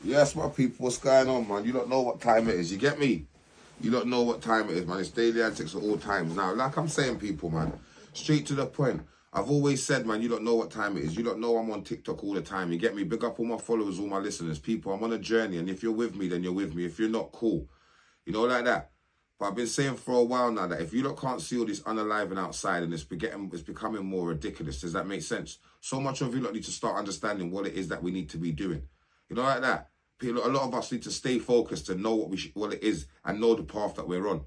Yes, my people, what's going on, man? You don't know what time it is, you get me? You don't know what time it is, man. It's daily antics at all times. Now, like I'm saying, people, man, straight to the point. I've always said, man, you don't know what time it is. You don't know I'm on TikTok all the time. You get me? Big up all my followers, all my listeners. People, I'm on a journey, and if you're with me, then you're with me. If you're not, cool. You know, like that. But I've been saying for a while now that if you lot can't see all this unaliving outside and it's becoming more ridiculous, does that make sense? So much of you lot need to start understanding what it is that we need to be doing. You know, like that. People, a lot of us need to stay focused and know what it is and know the path that we're on.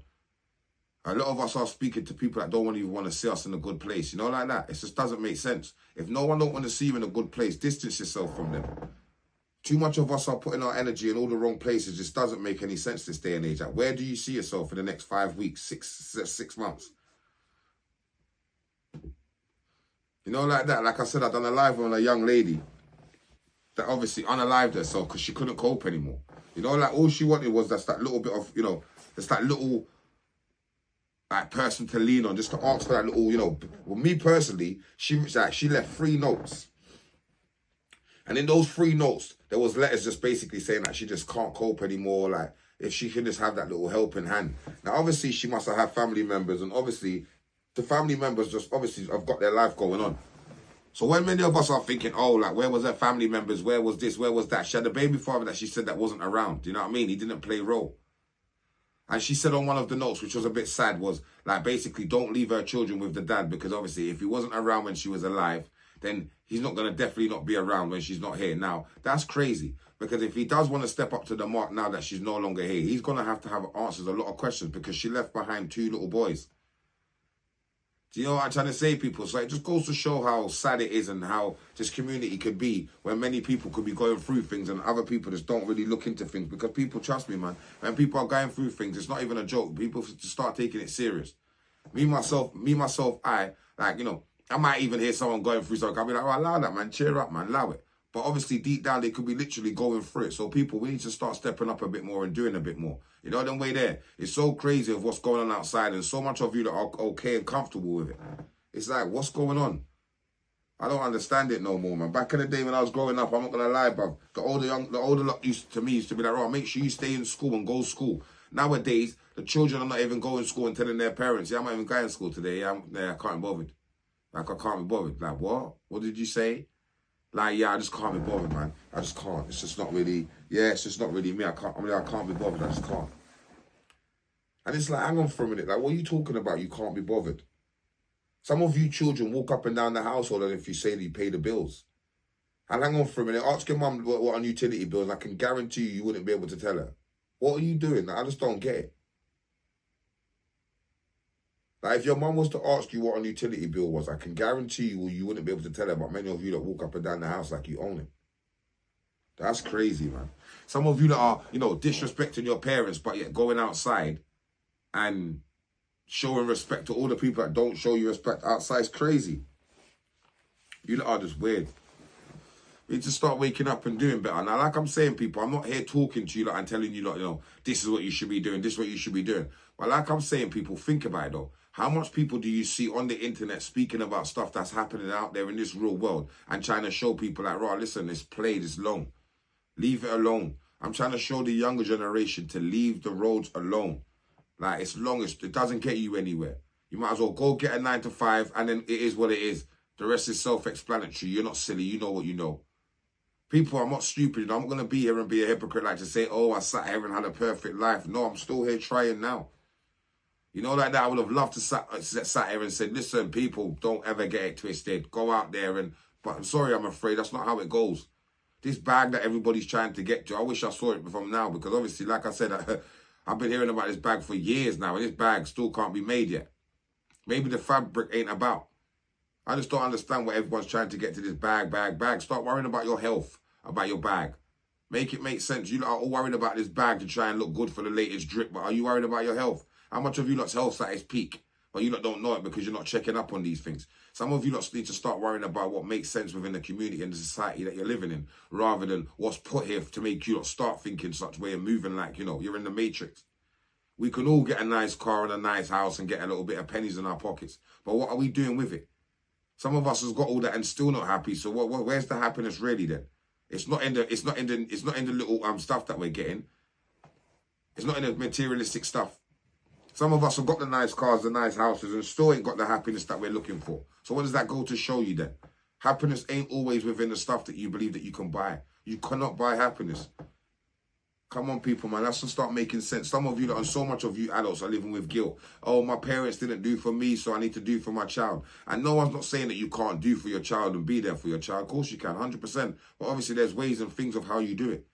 A lot of us are speaking to people that don't even want to see us in a good place. You know, like that. It just doesn't make sense. If no one don't want to see you in a good place, distance yourself from them. Too much of us are putting our energy in all the wrong places. Just doesn't make any sense this day and age. Like, where do you see yourself in the next 5 weeks, six months? You know, like that. Like I said, I done a live on a young lady that obviously unalived herself because she couldn't cope anymore. You know, like all she wanted was just that little bit of, you know, just that little like person to lean on, just to ask for that little, you know. Well, me personally, she left 3 notes. And in those 3 notes, there was letters just basically saying that she just can't cope anymore. Like, if she can just have that little helping hand. Now, obviously, she must have had family members. And obviously, the family members just obviously have got their life going on. So when many of us are thinking, oh, like, where was her family members? Where was this? Where was that? She had a baby father that she said that wasn't around. Do you know what I mean? He didn't play a role. And she said on one of the notes, which was a bit sad, was like, basically, don't leave her children with the dad. Because obviously, if he wasn't around when she was alive, then he's not going to definitely not be around when she's not here. Now, that's crazy. Because if he does want to step up to the mark now that she's no longer here, he's going to have answers a lot of questions because she left behind 2 little boys. Do you know what I'm trying to say, people? So it just goes to show how sad it is and how this community could be when many people could be going through things and other people just don't really look into things. Because people, trust me, man, when people are going through things, it's not even a joke. People just start taking it serious. Me, myself, I, like, you know, I might even hear someone going through something. I'll be like, oh, allow that, man. Cheer up, man. Allow it. But obviously, deep down, they could be literally going through it. So people, we need to start stepping up a bit more and doing a bit more. You know, them way there. It's so crazy of what's going on outside and so much of you that are okay and comfortable with it. It's like, what's going on? I don't understand it no more, man. Back in the day when I was growing up, I'm not going to lie, bro. The older lot used to be like, oh, make sure you stay in school and go to school. Nowadays, the children are not even going to school and telling their parents, yeah, I'm not even going to school today. I can't be bothered. Like, I can't be bothered. Like, what? What did you say? Like, yeah, I just can't be bothered, man. I just can't. It's just not really, yeah, it's just not really me. I can't be bothered. I just can't. And it's like, hang on for a minute. Like, what are you talking about? You can't be bothered. Some of you children walk up and down the household and if you say that you pay the bills. And hang on for a minute. Ask your mum what on utility bills. I can guarantee you wouldn't be able to tell her. What are you doing? Like, I just don't get it. Like, if your mum was to ask you what a utility bill was, I can guarantee you wouldn't be able to tell her, but many of you that walk up and down the house like you own it. That's crazy, man. Some of you that are, you know, disrespecting your parents, but yet going outside and showing respect to all the people that don't show you respect outside is crazy. You lot are just weird. We need to start waking up and doing better. Now, like I'm saying, people, I'm not here talking to you lot and telling you lot, you know, this is what you should be doing, this is what you should be doing. But like I'm saying, people, think about it, though. How much people do you see on the internet speaking about stuff that's happening out there in this real world and trying to show people like, right, listen, this play this long. Leave it alone. I'm trying to show the younger generation to leave the roads alone. Like, it's long, it doesn't get you anywhere. You might as well go get a 9 to 5 and then it is what it is. The rest is self-explanatory. You're not silly. You know what you know. People, I'm not stupid. I'm not going to be here and be a hypocrite like to say, oh, I sat here and had a perfect life. No, I'm still here trying now. You know, like that, I would have loved to sat here and said, listen, people, don't ever get it twisted. Go out there and... But I'm sorry, I'm afraid that's not how it goes. This bag that everybody's trying to get to, I wish I saw it from now because obviously, like I said, I've been hearing about this bag for years now and this bag still can't be made yet. Maybe the fabric ain't about. I just don't understand what everyone's trying to get to this bag. Start worrying about your health, about your bag. Make it make sense. You are all worried about this bag to try and look good for the latest drip, but are you worried about your health? How much of you lot's health's at its peak? But you lot don't know it because you're not checking up on these things. Some of you lot need to start worrying about what makes sense within the community and the society that you're living in, rather than what's put here to make you lot start thinking such way and moving like, you know, you're in the matrix. We can all get a nice car and a nice house and get a little bit of pennies in our pockets. But what are we doing with it? Some of us has got all that and still not happy. So where's the happiness really then? It's not in the little stuff that we're getting. It's not in the materialistic stuff. Some of us have got the nice cars, the nice houses, and still ain't got the happiness that we're looking for. So what does that go to show you then? Happiness ain't always within the stuff that you believe that you can buy. You cannot buy happiness. Come on, people, man. Let's just start making sense. Some of you, and so much of you adults are living with guilt. Oh, my parents didn't do for me, so I need to do for my child. And no one's not saying that you can't do for your child and be there for your child. Of course you can, 100%. But obviously there's ways and things of how you do it.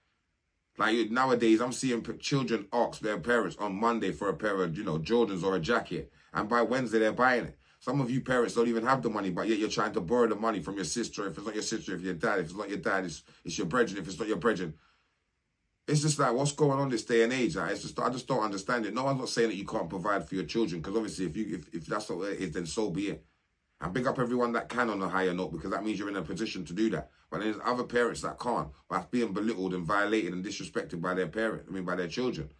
Like nowadays, I'm seeing children ask their parents on Monday for a pair of, Jordans or a jacket. And by Wednesday, they're buying it. Some of you parents don't even have the money, but yet you're trying to borrow the money from your sister. If it's not your sister, if your dad, if it's not your dad, it's your brethren. If it's not your brethren. It's just like, what's going on this day and age? Like, I just don't understand it. No one's not saying that you can't provide for your children, because obviously if that's what it is, then so be it. And big up everyone that can on a higher note, because that means you're in a position to do that. But there's other parents that can't, but being belittled and violated and disrespected by their by their children.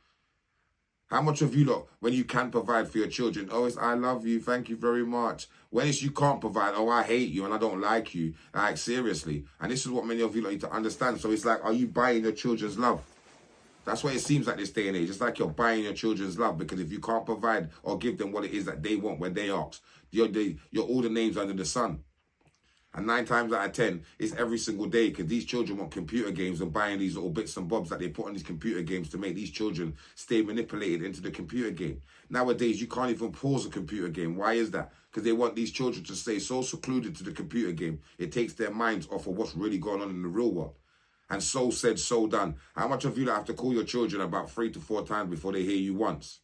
How much of you lot, when you can provide for your children, oh, it's I love you, thank you very much. When it's you can't provide, oh, I hate you and I don't like you. Like, seriously. And this is what many of you lot need to understand. So it's like, are you buying your children's love? That's what it seems like this day and age. It's like you're buying your children's love, because if you can't provide or give them what it is that they want when they ask, you're all the names under the sun. And 9 times out of 10, it's every single day, because these children want computer games and buying these little bits and bobs that they put on these computer games to make these children stay manipulated into the computer game. Nowadays, you can't even pause a computer game. Why is that? Because they want these children to stay so secluded to the computer game, it takes their minds off of what's really going on in the real world. And so said, so done. How much of you have to call your children about 3 to 4 times before they hear you once?